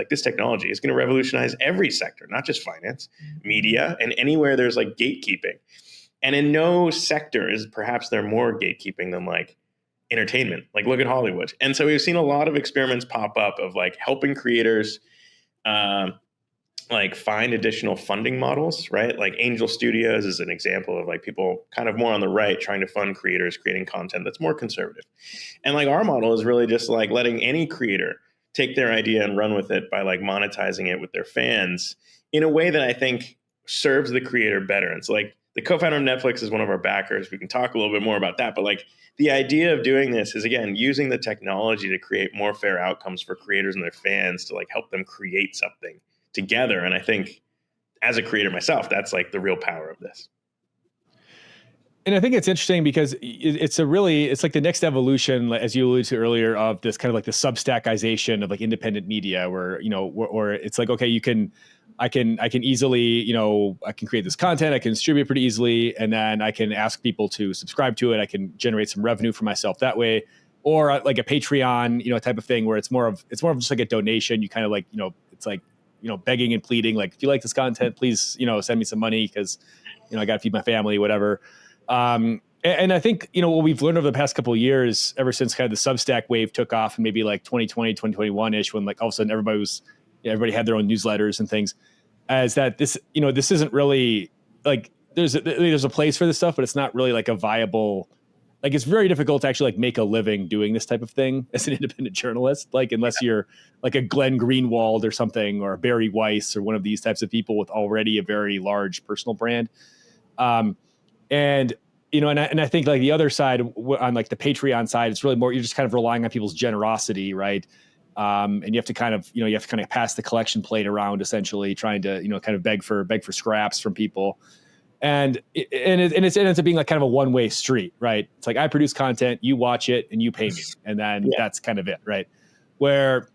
like this technology is going to revolutionize every sector, not just finance, media, and anywhere there's like gatekeeping. And in no sector is perhaps there more gatekeeping than like entertainment. Like look at Hollywood. And so we've seen a lot of experiments pop up of like helping creators um, like find additional funding models, right? Like Angel Studios is an example of like people kind of more on the right trying to fund creators creating content that's more conservative. And like our model is really just like letting any creator take their idea and run with it by like monetizing it with their fans in a way that I think serves the creator better. And so like the co-founder of Netflix is one of our backers. We can talk a little bit more about that, but like the idea of doing this is again using the technology to create more fair outcomes for creators and their fans to like help them create something together. And I think as a creator myself, that's like the real power of this. And I think it's interesting because it's like the next evolution, as you alluded to earlier, of this kind of like the Substackization of like independent media where, or it's like, okay, I can easily, I can create this content, I can distribute it pretty easily, and then I can ask people to subscribe to it. I can generate some revenue for myself that way. Or like a Patreon, type of thing where it's more of just like a donation. You kind of like, it's like, begging and pleading, like, if you like this content, please, send me some money because, I got to feed my family, whatever. And I think, what we've learned over the past couple of years, ever since kind of the Substack wave took off and maybe like 2020, 2021-ish, when like all of a sudden everybody had their own newsletters and things, is that this isn't really like, there's a place for this stuff, but it's not really like a viable, like it's very difficult to actually like make a living doing this type of thing as an independent journalist, like unless you're like a Glenn Greenwald or something, or a Barry Weiss or one of these types of people with already a very large personal brand. And I think like the other side on like the Patreon side, it's really more, you're just kind of relying on people's generosity, right? And you have to kind of, pass the collection plate around, essentially trying to, kind of beg for scraps from people. And it ends up being like kind of a one-way street, right? It's like I produce content, you watch it, and you pay me, and then that's kind of it, right? Where